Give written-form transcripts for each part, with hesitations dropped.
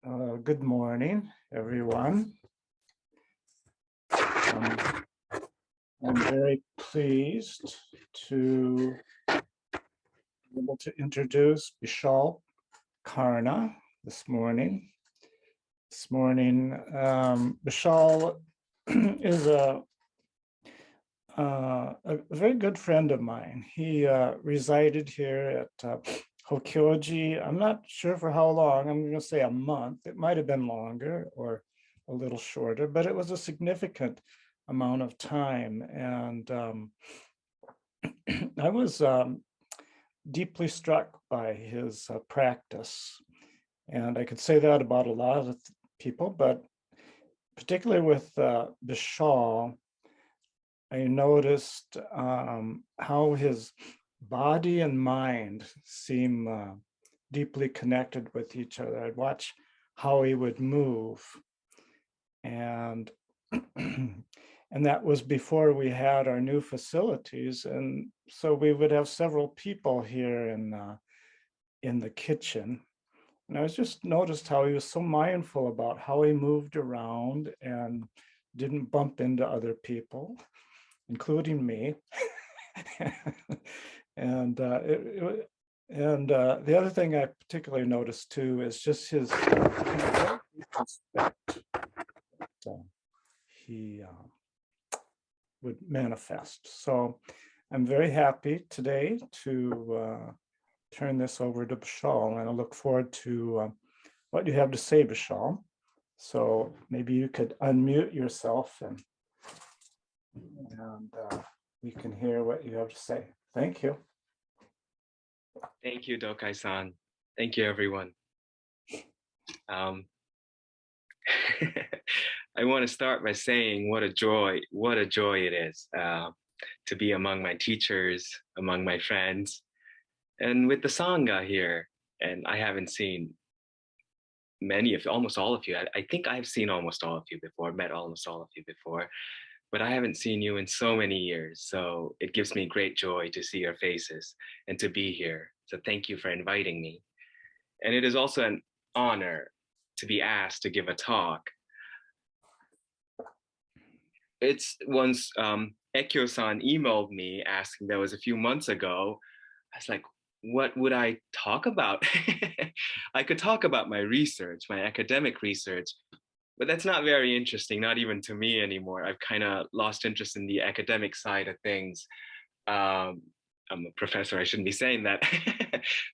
Good morning, everyone. I'm very pleased to be able to introduce Bishal Karna this morning. Bishal is a very good friend of mine. He resided here at Hokyoji. I'm not sure for how long. I'm going to say a month. It might have been longer or a little shorter, but it was a significant amount of time. And I was deeply struck by his practice. And I could say that about a lot of people, but particularly with Bishal, I noticed how his body and mind seem deeply connected with each other. I'd watch how he would move, and and that was before we had our new facilities, and so we would have several people here in the kitchen. And I was just noticed how he was so mindful about how he moved around and didn't bump into other people, including me. and the other thing I particularly noticed too is just his respect he would manifest. So I'm very happy today to turn this over to Bishal, and I look forward to what you have to say, Bishal. So maybe you could unmute yourself and we can hear what you have to say. Thank you. Thank you, Dokai-san. Thank you, everyone. I want to start by saying what a joy it is to be among my teachers, among my friends, and with the Sangha here. And I haven't seen almost all of you. I think I've seen almost all of you before, met almost all of you before, but I haven't seen you in so many years. So it gives me great joy to see your faces and to be here. So thank you for inviting me. And it is also an honor to be asked to give a talk. It's once Ekyo-san emailed me asking, that was a few months ago. I was like, what would I talk about? I could talk about my research, my academic research, but that's not very interesting, not even to me anymore. I've kind of lost interest in the academic side of things. I'm a professor, I shouldn't be saying that,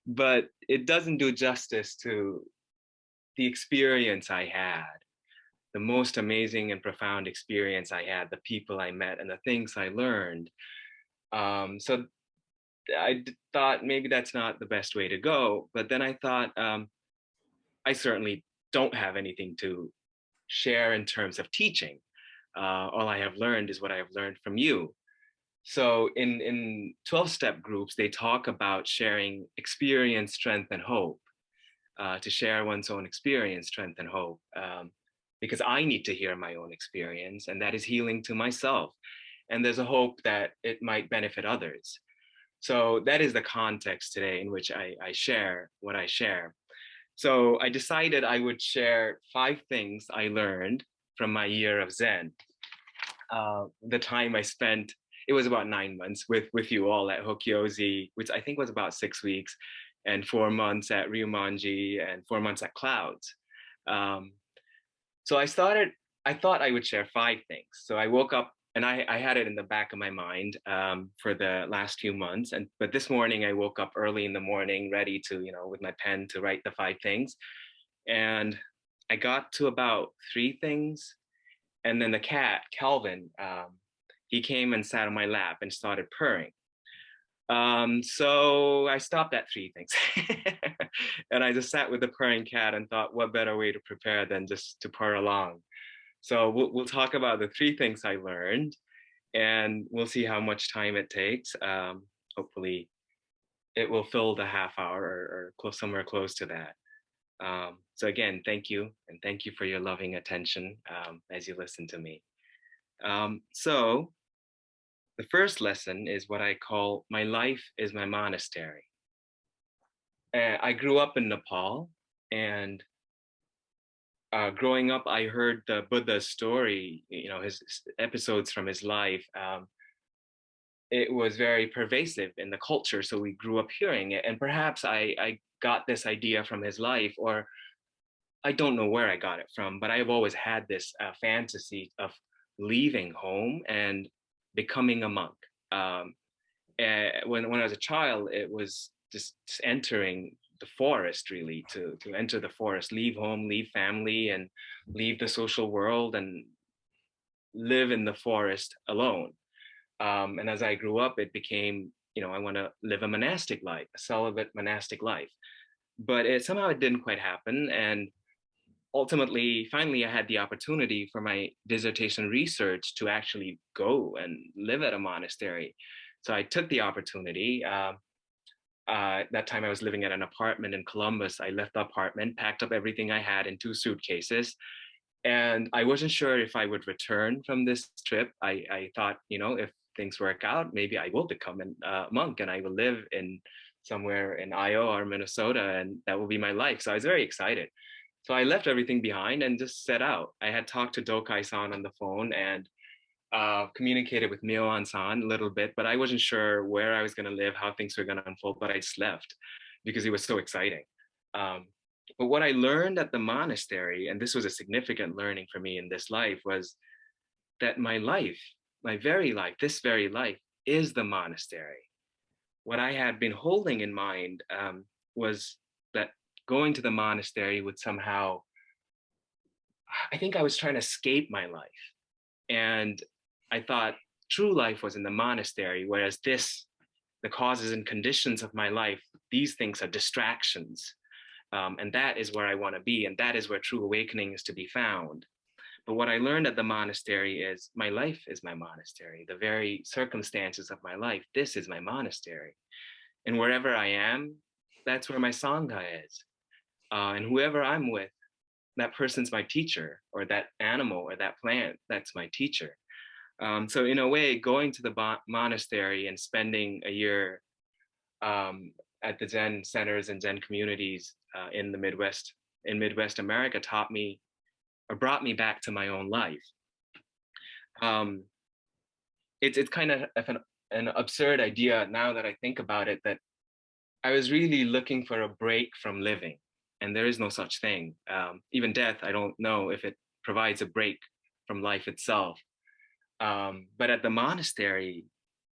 but it doesn't do justice to the experience I had, the most amazing and profound experience I had, the people I met and the things I learned. So I thought maybe that's not the best way to go, but then I thought I certainly don't have anything to share in terms of teaching. All I have learned is what I have learned from you. So in 12-step groups, they talk about sharing experience, strength, and hope, to share one's own experience, strength, and hope, because I need to hear my own experience, and that is healing to myself. And there's a hope that it might benefit others. So that is the context today in which I share what I share. So I decided I would share 5 things I learned from my year of Zen. The time I spent, it was about 9 months with you all at Hokyoji, which I think was about 6 weeks, and 4 months at Ryumanji, and 4 months at Clouds. So I thought I would share 5 things. So I woke up and I had it in the back of my mind for the last few months. But this morning I woke up early in the morning, ready to, with my pen to write the 5 things. And I got to about 3 things. And then the cat, Calvin, he came and sat on my lap and started purring. So I stopped at 3 things. And I just sat with the purring cat and thought, what better way to prepare than just to purr along? So we'll talk about the 3 things I learned, and we'll see how much time it takes. Hopefully it will fill the half hour or close, somewhere close to that. So again, thank you. And thank you for your loving attention as you listen to me. So the first lesson is what I call my life is my monastery. I grew up in Nepal, and growing up, I heard the Buddha's story, his episodes from his life. It was very pervasive in the culture, so we grew up hearing it. And perhaps I got this idea from his life, or I don't know where I got it from, but I've always had this fantasy of leaving home and becoming a monk. When I was a child, it was just entering the forest, really, to enter the forest, leave home, leave family, and leave the social world and live in the forest alone. And as I grew up, it became, I want to live a monastic life, a celibate monastic life. But somehow it didn't quite happen. And ultimately, finally, I had the opportunity for my dissertation research to actually go and live at a monastery. So I took the opportunity. That time I was living at an apartment in Columbus. I left the apartment, packed up everything I had in 2 suitcases, and I wasn't sure if I would return from this trip. I thought, if things work out, maybe I will become a monk and I will live in somewhere in Iowa or Minnesota, and that will be my life. So I was very excited. So I left everything behind and just set out. I had talked to Dokai-san on the phone and communicated with Myo-san a little bit, but I wasn't sure where I was going to live, how things were going to unfold, but I just left because it was so exciting. But what I learned at the monastery, and this was a significant learning for me in this life, was that my life, my very life, this very life is the monastery. What I had been holding in mind was that going to the monastery would somehow, I think I was trying to escape my life. And I thought true life was in the monastery, whereas the causes and conditions of my life, these things are distractions. And that is where I want to be. And that is where true awakening is to be found. But what I learned at the monastery is my life is my monastery. The very circumstances of my life, this is my monastery. And wherever I am, that's where my Sangha is. And whoever I'm with, that person's my teacher, or that animal or that plant, that's my teacher. So in a way, going to the monastery and spending a year at the Zen centers and Zen communities in the Midwest, in Midwest America, taught me or brought me back to my own life. Um, it's kind of an absurd idea now that I think about it, that I was really looking for a break from living, and there is no such thing. Even death, I don't know if it provides a break from life itself. But at the monastery,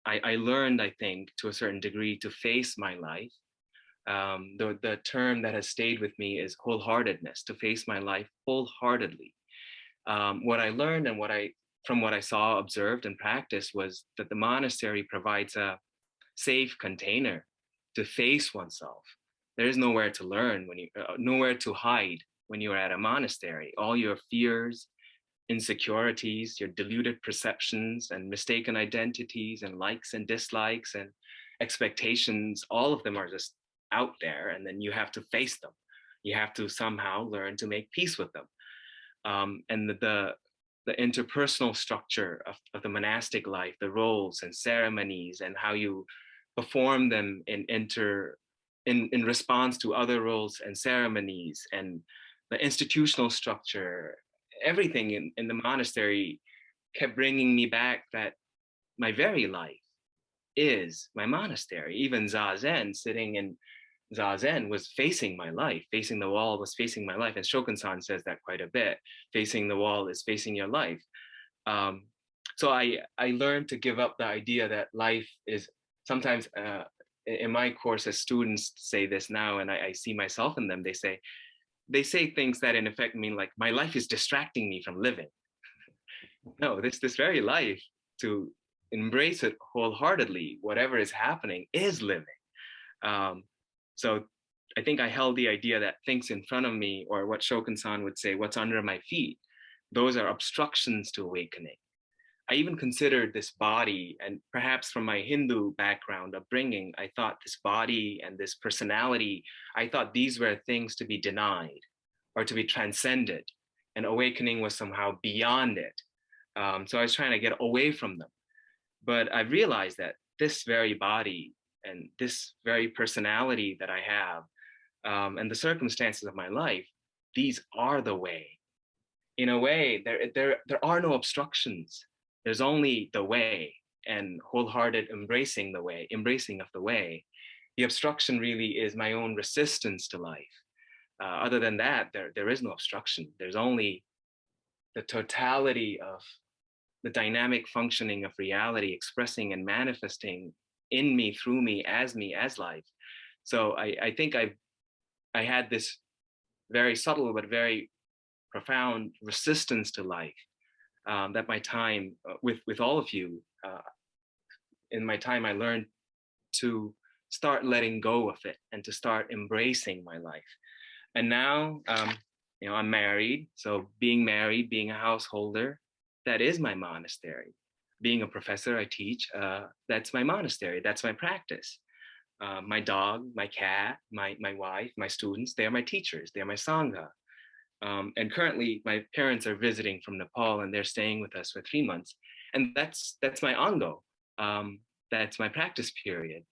I learned, I think, to a certain degree, to face my life. The term that has stayed with me is wholeheartedness, to face my life wholeheartedly. What I learned and from what I saw, observed, and practiced was that the monastery provides a safe container to face oneself. There is nowhere to learn nowhere to hide when you are at a monastery. All your fears, insecurities, your deluded perceptions and mistaken identities and likes and dislikes and expectations, all of them are just out there, and then you have to face them. You have to somehow learn to make peace with them. And the interpersonal structure of the monastic life, the roles and ceremonies, and how you perform them in response to other roles and ceremonies, and the institutional structure, everything in the monastery kept bringing me back that my very life is my monastery. Even Zazen, sitting in Zazen, was facing my life. Facing the wall was facing my life. And Shokan-san says that quite a bit. Facing the wall is facing your life. So I learned to give up the idea that life is sometimes, in my course, as students say this now, and I see myself in them, they say things that in effect mean like, my life is distracting me from living. No, this very life, to embrace it wholeheartedly, whatever is happening is living. So I think I held the idea that things in front of me, or what Shokan-san would say, what's under my feet, those are obstructions to awakening. I even considered this body, and perhaps from my Hindu background upbringing, I thought this body and this personality, I thought these were things to be denied or to be transcended, and awakening was somehow beyond it. So I was trying to get away from them. But I realized that this very body and this very personality that I have, and the circumstances of my life, these are the way. in a way, there are no obstructions. There's only the way and wholehearted embracing of the way. The obstruction really is my own resistance to life. Other than that, there is no obstruction. There's only the totality of the dynamic functioning of reality expressing and manifesting in me, through me, as life. So I think I had this very subtle but very profound resistance to life, that my time with all of you, in my time I learned to start letting go of it and to start embracing my life. And now, I'm married. So being married, being a householder, that is my monastery. Being a professor, I teach, that's my monastery. That's my practice. My dog, my cat, my wife, my students, they are my teachers. They are my Sangha. And currently my parents are visiting from Nepal and they're staying with us for 3 months. And that's my Ango. That's my practice period.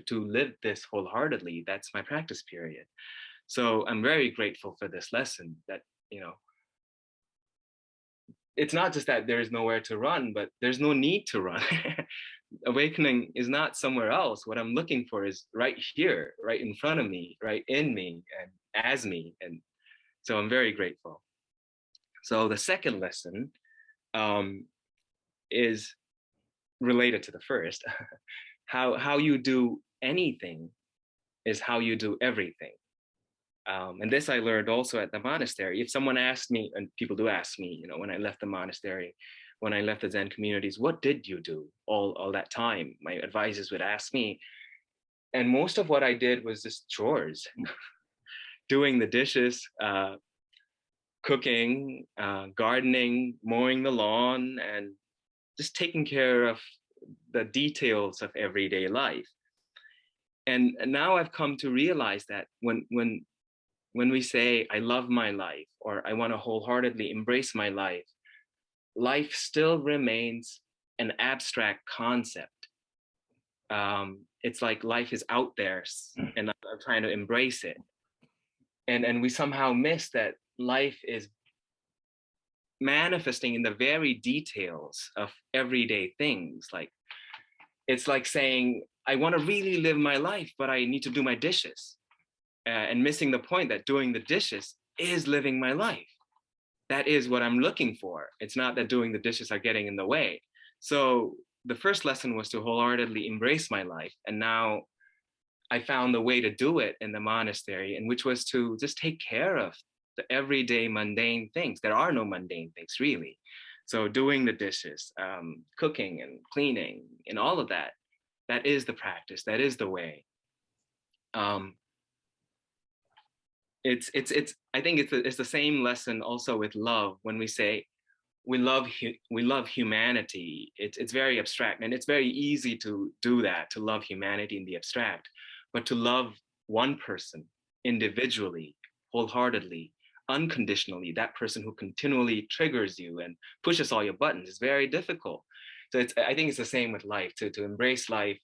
To live this wholeheartedly, that's my practice period. So I'm very grateful for this lesson that, it's not just that there is nowhere to run, but there's no need to run. Awakening is not somewhere else. What I'm looking for is right here, right in front of me, right in me, and as me. And so I'm very grateful. So the second lesson, is related to the first. How you do anything is how you do everything. And this I learned also at the monastery. If someone asked me, and people do ask me, when I left the monastery, when I left the Zen communities, what did you do all that time? My advisors would ask me. And most of what I did was just chores, doing the dishes, cooking, gardening, mowing the lawn, and just taking care of the details of everyday life. And now I've come to realize that when we say, I love my life, or I want to wholeheartedly embrace my life, life still remains an abstract concept. It's like life is out there and I'm trying to embrace it. And we somehow miss that life is manifesting in the very details of everyday things. Like, it's like saying, I want to really live my life, but I need to do my dishes. And missing the point that doing the dishes is living my life. That is what I'm looking for. It's not that doing the dishes are getting in the way. So the first lesson was to wholeheartedly embrace my life. And now I found the way to do it in the monastery, and which was to just take care of the everyday mundane things. There are no mundane things, really. So doing the dishes, cooking and cleaning and all of that, that is the practice. That is the way. I think it's the same lesson also with love. When we say we love humanity, it's very abstract, and it's very easy to do that, to love humanity in the abstract. But to love one person individually, wholeheartedly, unconditionally, that person who continually triggers you and pushes all your buttons, is very difficult. So I think it's the same with life. To embrace life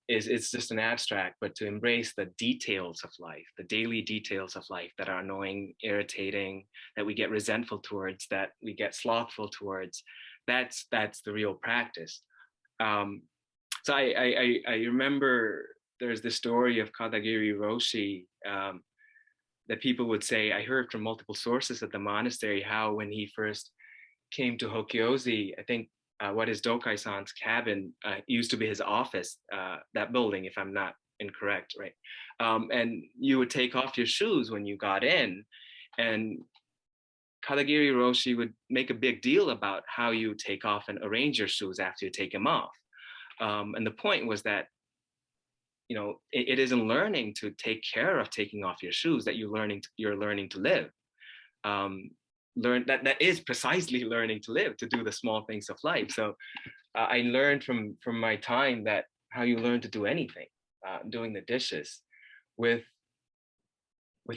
it's just an abstract, but to embrace the details of life, the daily details of life that are annoying, irritating, that we get resentful towards, that we get slothful towards, that's the real practice. So I remember there's the story of Kadagiri Roshi, that people would say, I heard from multiple sources at the monastery, how when he first came to Hokyoji, I think what is Dokai-san's cabin used to be his office, that building, if I'm not incorrect, right? And you would take off your shoes when you got in, and Kadagiri Roshi would make a big deal about how you take off and arrange your shoes after you take them off. And the point was that, it isn't learning to take care of taking off your shoes that you're learning to live. That is precisely learning to live, to do the small things of life. So I learned from my time that how you learn to do anything, doing the dishes with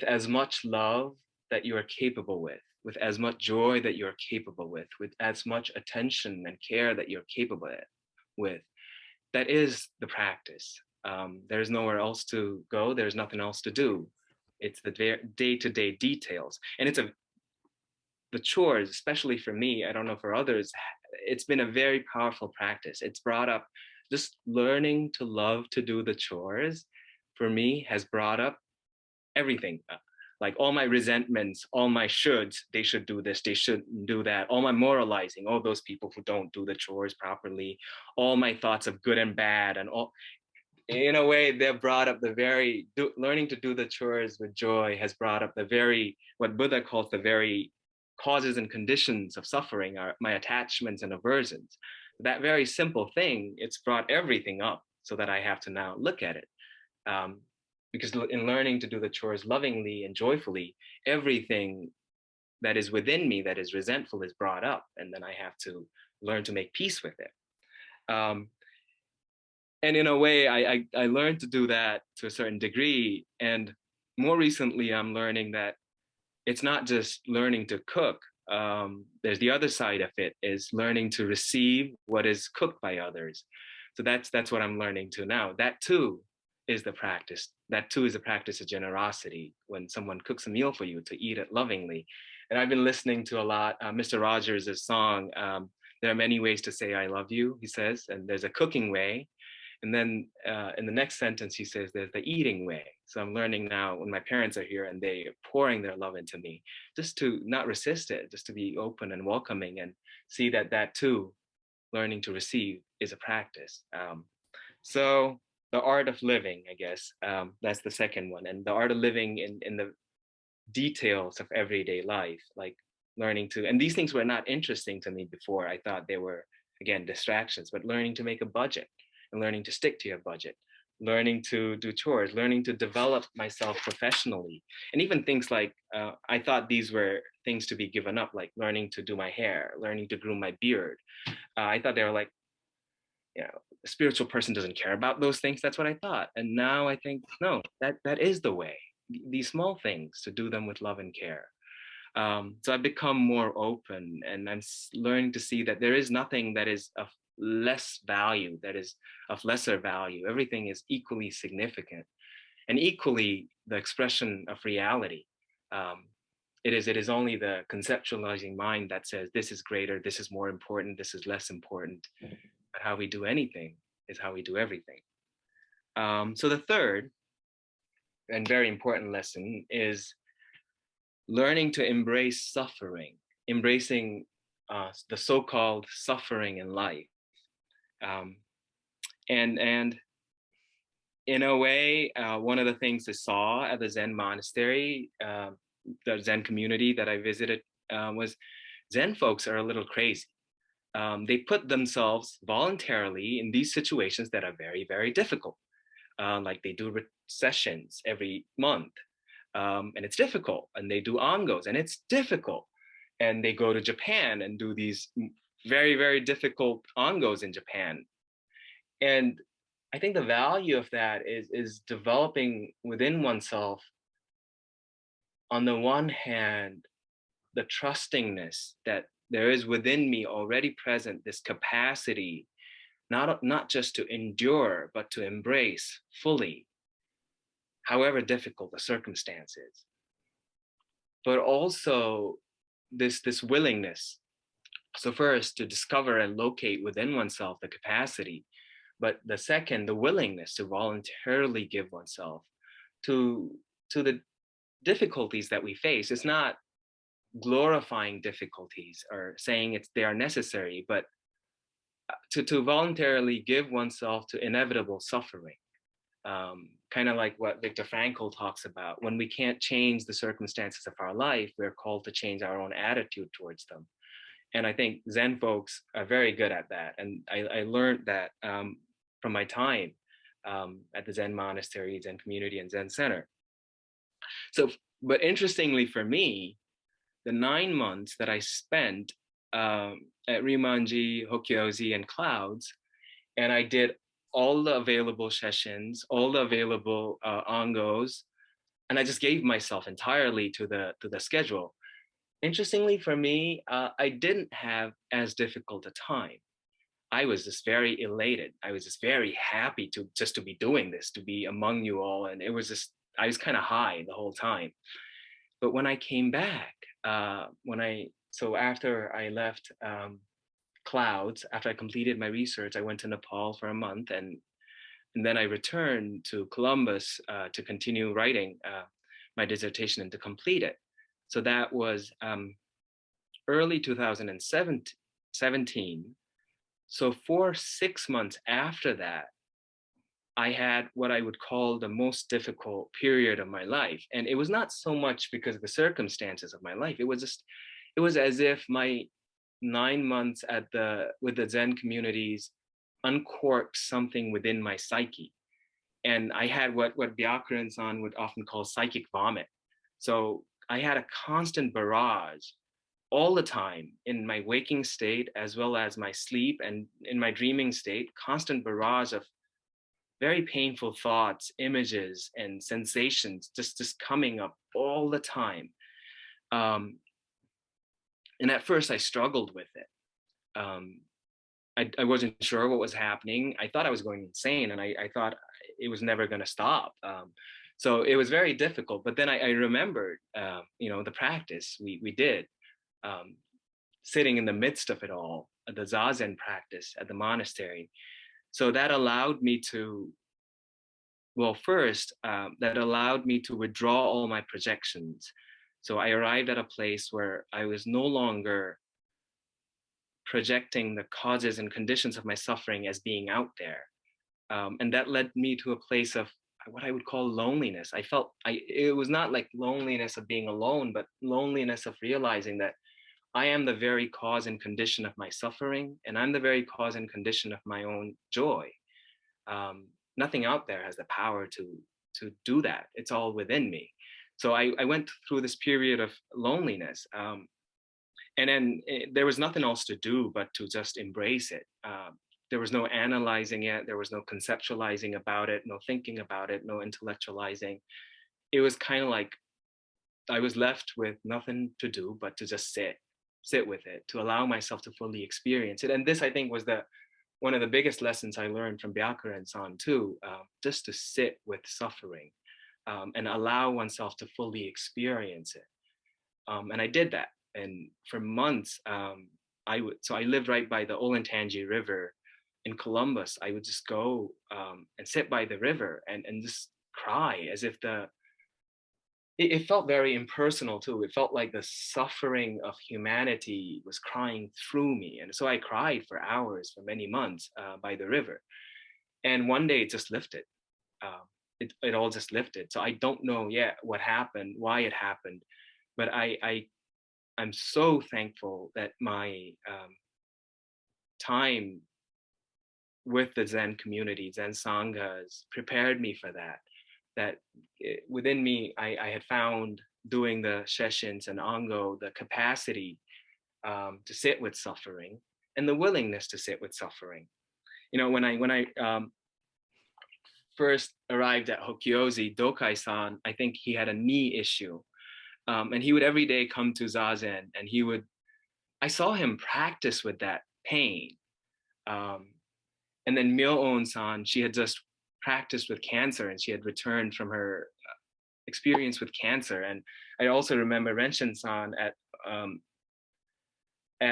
as much love that you are capable with as much joy that you're capable with as much attention and care that you're capable with. That is the practice. There's nowhere else to go. There's nothing else to do. It's the day-to-day details. And the chores, especially for me, I don't know for others, it's been a very powerful practice. It's brought up just learning to love to do the chores for me has brought up everything. Like all my resentments, all my shoulds, they should do this, they shouldn't do that, all my moralizing, all those people who don't do the chores properly, all my thoughts of good and bad, and all, in a way, they've brought up the very, learning to do the chores with joy has brought up the very, what Buddha calls the very causes and conditions of suffering, are my attachments and aversions. That very simple thing, it's brought everything up so that I have to now look at it. Um, because in learning to do the chores lovingly and joyfully, everything that is within me that is resentful is brought up, and then I have to learn to make peace with it. And in a way, I learned to do that to a certain degree. And more recently, I'm learning that it's not just learning to cook. There's the other side of it, is learning to receive what is cooked by others. So that's what I'm learning to now. That too is the practice. That too is a practice of generosity. When someone cooks a meal for you, to eat it lovingly. And I've been listening to a lot Mr. Rogers' song. There are many ways to say I love you, he says, and there's a cooking way. And then in the next sentence, he says, there's the eating way. So I'm learning now when my parents are here and they are pouring their love into me, just to not resist it, just to be open and welcoming, and see that that too, learning to receive, is a practice. So the art of living, I guess, that's the second one. And the art of living in the details of everyday life, like learning to, and these things were not interesting to me before. I thought they were, again, distractions, but learning to make a budget and learning to stick to your budget, learning to do chores, learning to develop myself professionally. And even things like, I thought these were things to be given up, like learning to do my hair, learning to groom my beard. I thought they were like, you know, a spiritual person doesn't care about those things. That's what I thought. And now I think, no, that is the way. These small things, to do them with love and care. So I've become more open, and I'm learning to see that there is nothing that is of less value, that is of lesser value. Everything is equally significant and equally the expression of reality. Um, it is only the conceptualizing mind that says this is greater, this is more important, this is less important. But how we do anything is how we do everything. So the third and very important lesson is learning to embrace suffering, embracing the so-called suffering in life. Um, and in a way, one of the things I saw at the Zen monastery, the Zen community that I visited, was Zen folks are a little crazy. They put themselves voluntarily in these situations that are very, very difficult. Like they do sessions every month, and it's difficult. And they do ongos, and it's difficult. And they go to Japan and do these very, very difficult ongos in Japan. And I think the value of that is developing within oneself, on the one hand, the trustingness that there is within me already present this capacity, not just to endure, but to embrace fully, however difficult the circumstances. But also this willingness. So first, to discover and locate within oneself the capacity, but the second, the willingness to voluntarily give oneself to the difficulties that we face. It's not glorifying difficulties or saying they are necessary, but to voluntarily give oneself to inevitable suffering. Kind of like what Viktor Frankl talks about. When we can't change the circumstances of our life, we're called to change our own attitude towards them. And I think Zen folks are very good at that. And I learned that from my time at the Zen monastery, Zen community, and Zen center. So, but interestingly for me, the 9 months that I spent at Rimanji, Hokyoji, and Clouds, and I did all the available sessions, all the available ongos, and I just gave myself entirely to the schedule. Interestingly for me, I didn't have as difficult a time. I was just very elated. I was just very happy to be doing this, to be among you all, and it was just, I was kind of high the whole time. But when I came back, when I So after I left Clouds, after I completed my research, I went to Nepal for a month, and then I returned to Columbus to continue writing my dissertation and to complete it. So that was early 2017. So for 6 months after that, I had what I would call the most difficult period of my life. And it was not so much because of the circumstances of my life. It was as if my 9 months with the Zen communities uncorked something within my psyche. And I had what Byakuran-san would often call psychic vomit. So I had a constant barrage all the time in my waking state, as well as my sleep and in my dreaming state, constant barrage of very painful thoughts, images, and sensations just coming up all the time. Um, and at first I struggled with it. I wasn't sure what was happening. I thought I was going insane, and I thought it was never going to stop. So it was very difficult. But then I remembered, the practice we did, sitting in the midst of it all, the Zazen practice at the monastery. So that allowed me to, well, first, that allowed me to withdraw all my projections. So I arrived at a place where I was no longer projecting the causes and conditions of my suffering as being out there. And that led me to a place of what I would call loneliness. It was not like loneliness of being alone, but loneliness of realizing that I am the very cause and condition of my suffering, and I'm the very cause and condition of my own joy. Nothing out there has the power to do that. It's all within me. So I went through this period of loneliness. And then there was nothing else to do but to just embrace it. There was no analyzing it. There was no conceptualizing about it, no thinking about it, no intellectualizing. It was kind of like I was left with nothing to do but to just sit with it, to allow myself to fully experience it. And this, I think, was one of the biggest lessons I learned from Byakuran-san too, just to sit with suffering and allow oneself to fully experience it. And I did that. And for months, so I lived right by the Olentangy River in Columbus. I would just go and sit by the river and just cry as if it felt very impersonal too. It felt like the suffering of humanity was crying through me. And so I cried for hours, for many months by the river. And one day it just lifted. It all just lifted. So I don't know yet what happened, why it happened, but I'm so thankful that my time with the Zen community, Zen Sanghas, prepared me for that. That within me, I had found doing the sessions and Ango, the capacity to sit with suffering and the willingness to sit with suffering. When I first arrived at Hokyoji, Dokai-san, I think he had a knee issue. And he would every day come to Zazen, and I saw him practice with that pain. And then Myo-on-san, she had just practiced with cancer, and she had returned from her experience with cancer. And I also remember Renshin-san at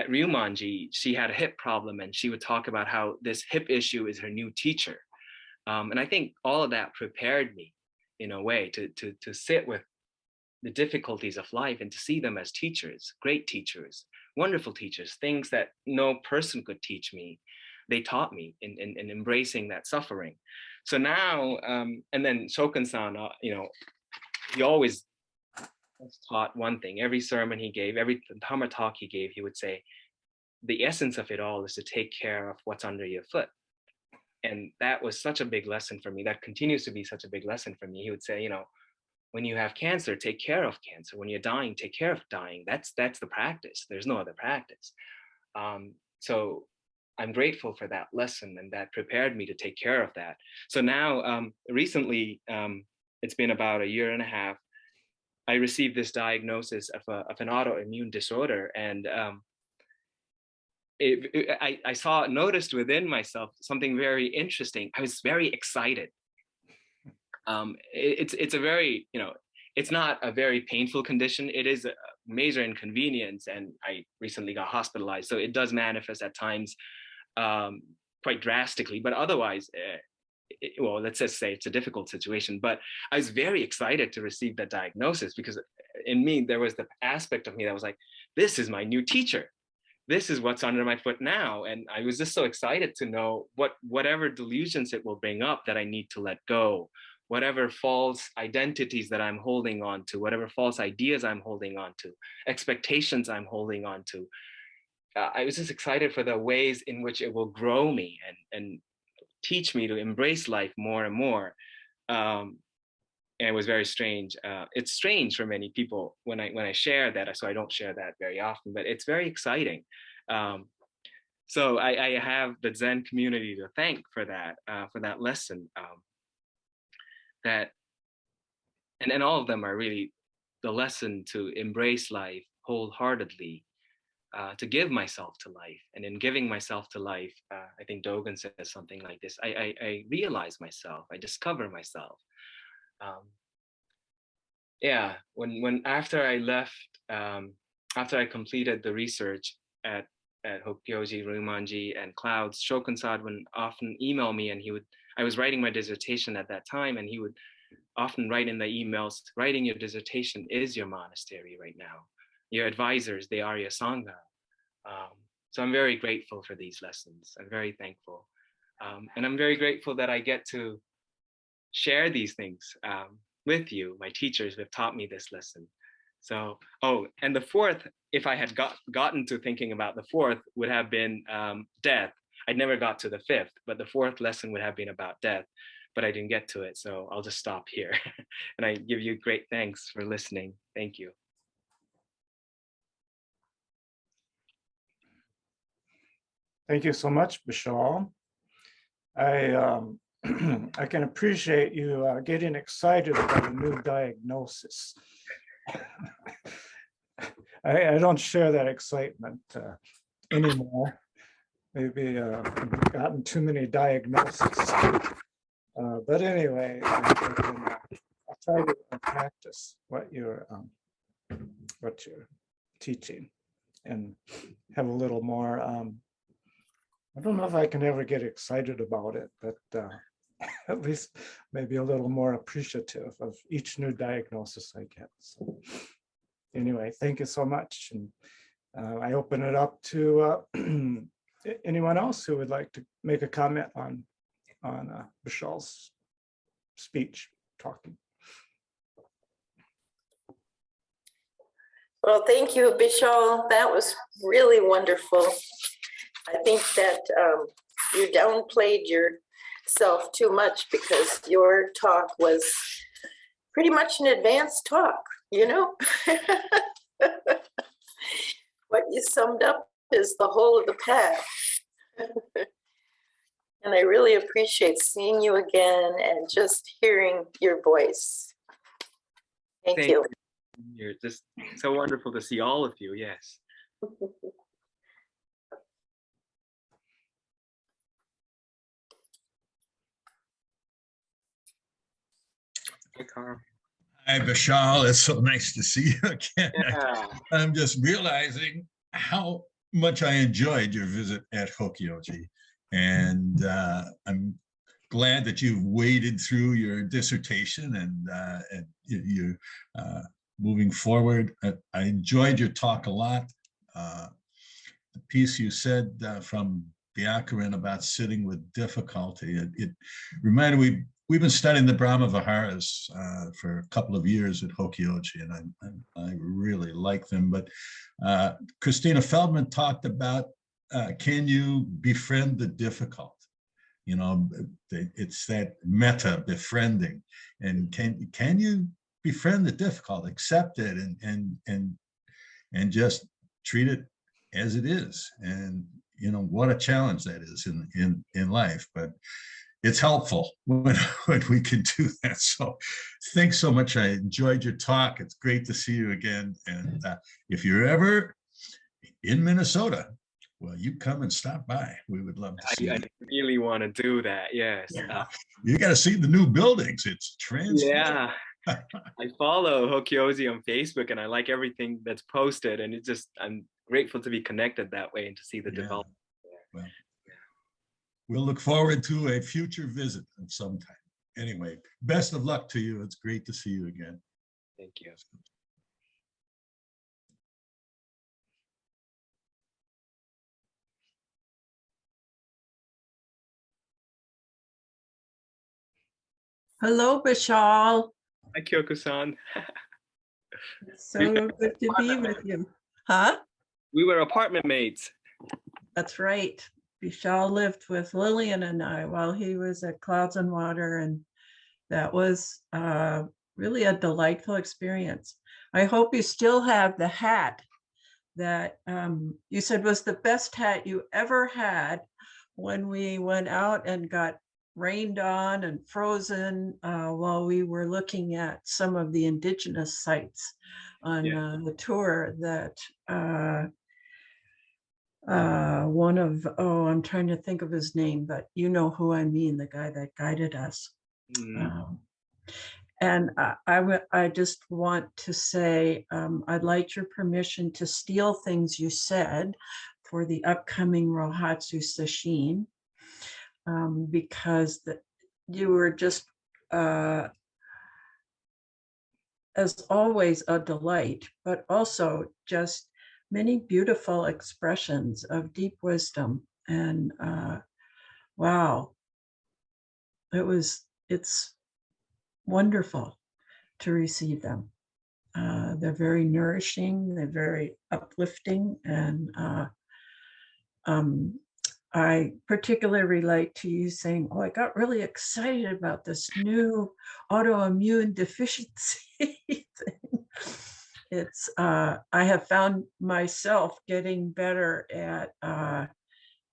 Ryumanji, she had a hip problem, and she would talk about how this hip issue is her new teacher. And I think all of that prepared me in a way to sit with the difficulties of life and to see them as teachers, great teachers, wonderful teachers, things that no person could teach me. They taught me in embracing that suffering. So now, and then Shokan-san, he always taught one thing. Every sermon he gave, every Dharma talk he gave, he would say, the essence of it all is to take care of what's under your foot. And that was such a big lesson for me. That continues to be such a big lesson for me. He would say, when you have cancer, take care of cancer. When you're dying, take care of dying. That's the practice. There's no other practice. So I'm grateful for that lesson, and that prepared me to take care of that. So now, recently, it's been about a year and a half, I received this diagnosis of an autoimmune disorder, and I noticed within myself something very interesting. I was very excited. It's a very, it's not a very painful condition. It is a major inconvenience, and I recently got hospitalized, so it does manifest at times quite drastically. But otherwise, well, let's just say it's a difficult situation. But I was very excited to receive that diagnosis, because in me there was the aspect of me that was like, this is my new teacher. This is what's under my foot now. And I was just so excited to know whatever delusions it will bring up that I need to let go, whatever false identities that I'm holding on to, whatever false ideas I'm holding on to, expectations I'm holding on to. I was just excited for the ways in which it will grow me and teach me to embrace life more and more. And it was very strange. It's strange for many people when I share that, so I don't share that very often, but it's very exciting. So I have the Zen community to thank for that lesson. And all of them are really the lesson to embrace life wholeheartedly, to give myself to life. And in giving myself to life, I think Dogen says something like this: I realize myself, I discover myself. Yeah, when after I left, after I completed the research at Hokyoji, Rumanji, and Clouds, Shokunsad would often email me, and I was writing my dissertation at that time, and he would often write in the emails, writing your dissertation is your monastery right now. Your advisors, they are your Sangha. So I'm very grateful for these lessons. I'm very thankful. And I'm very grateful that I get to share these things with you. My teachers have taught me this lesson. So, and the fourth, if I had gotten to thinking about the fourth, would have been death. I'd never got to the fifth, but the fourth lesson would have been about death, but I didn't get to it. So I'll just stop here. And I give you great thanks for listening. Thank you. Thank you so much, Bishal. I can appreciate you getting excited about a new diagnosis. I don't share that excitement anymore. Maybe I've gotten too many diagnoses. But anyway, I'll try to practice what you're teaching and have a little more. I don't know if I can ever get excited about it, but at least maybe a little more appreciative of each new diagnosis I get. So anyway, thank you so much. And I open it up to anyone else who would like to make a comment on Bishal's speech, talking. Well, thank you, Bishal. That was really wonderful. I think that you downplayed yourself too much, because your talk was pretty much an advanced talk, you know? What you summed up is the whole of the path. And I really appreciate seeing you again and just hearing your voice. Thank you. You're just so wonderful to see all of you, yes. Hey, Carl. Hi, Bishal. It's so nice to see you again. Yeah. I'm just realizing how much I enjoyed your visit at Hokyoji. And I'm glad that you've waded through your dissertation and you're moving forward. I enjoyed your talk a lot. The piece you said from Byakuren about sitting with difficulty, it reminded me, we've been studying the Brahma Viharas for a couple of years at Hokyoji, and I really like them. But Christina Feldman talked about, can you befriend the difficult? You know, it's that meta befriending, and can you befriend the difficult, accept it, and just treat it as it is? And you know what a challenge that is in life, but it's helpful when we can do that. So thanks so much. I enjoyed your talk. It's great to see you again. And if you're ever in Minnesota, well, you come and stop by. We would love to see you. I really want to do that, yes. You got to see the new buildings. It's transformed. Yeah, I follow Hokyoji on Facebook and I like everything that's posted, and I'm grateful to be connected that way and to see the Yeah. development. Well, we'll look forward to a future visit of some time. Anyway, best of luck to you. It's great to see you again. Thank you. Hello, Bishal. Hi, Kyoko-san. So good to be with you. Huh? We were apartment mates. That's right. Bishal lived with Lillian and I while he was at Clouds and Water, and that was really a delightful experience. I hope you still have the hat that you said was the best hat you ever had when we went out and got rained on and frozen while we were looking at some of the indigenous sites on the tour that I'm trying to think of his name, but you know who I mean, the guy that guided us. And I just want to say, I'd like your permission to steal things you said for the upcoming Rohatsu Sesshin, because you were just, as always, a delight, but also just many beautiful expressions of deep wisdom. And wow, it's wonderful to receive them. They're very nourishing, they're very uplifting, and I particularly relate to you saying, oh, I got really excited about this new autoimmune deficiency thing. It's, I have found myself getting better at,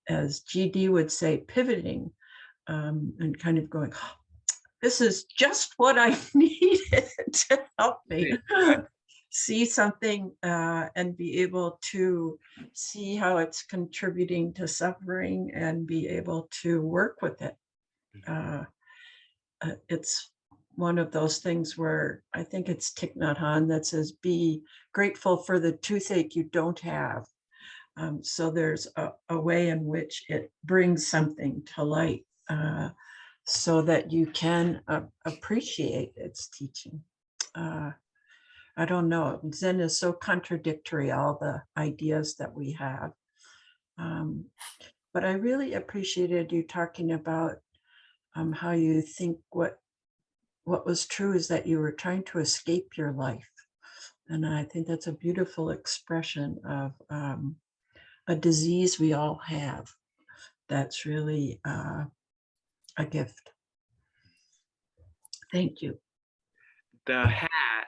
as GD would say, pivoting, and kind of going, oh, this is just what I needed to help me see something and be able to see how it's contributing to suffering and be able to work with it. It's one of those things where I think it's Thich Nhat Hanh that says, be grateful for the toothache you don't have. So there's a way in which it brings something to light so that you can appreciate its teaching. I don't know, Zen is so contradictory, all the ideas that we have. But I really appreciated you talking about how you think what was true is that you were trying to escape your life. And I think that's a beautiful expression of a disease we all have. That's really a gift. Thank you. The hat,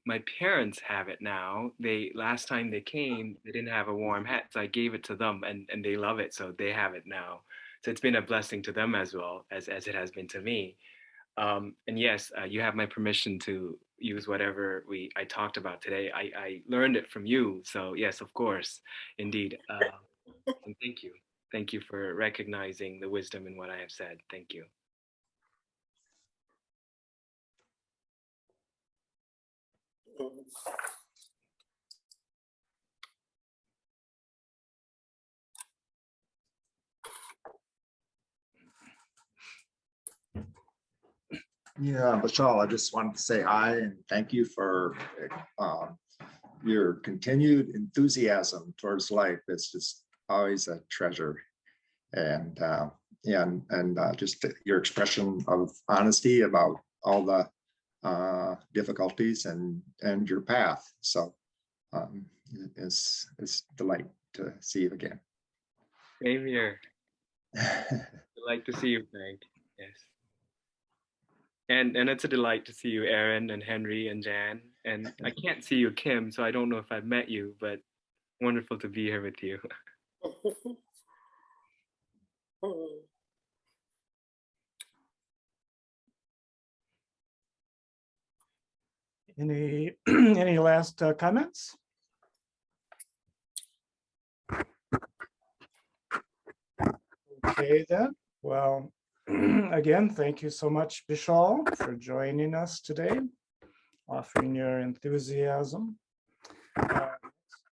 my parents have it now. Last time they came, they didn't have a warm hat, so I gave it to them, and they love it, so they have it now. So it's been a blessing to them as well as it has been to me. And yes, you have my permission to use whatever I talked about today. I learned it from you, so yes, of course, indeed. And thank you. Thank you for recognizing the wisdom in what I have said. Thank you. Yeah, Bishal, I just wanted to say hi and thank you for your continued enthusiasm towards life. It's just always a treasure, and just your expression of honesty about all the difficulties and your path. So it's a delight to see you again. Same here. Delight to see you, Frank. Yes. And it's a delight to see you, Aaron and Henry and Jan. And I can't see you, Kim, so I don't know if I've met you, but wonderful to be here with you. Any any last comments? Okay then. Well, again, thank you so much, Bishal, for joining us today. offering your enthusiasm.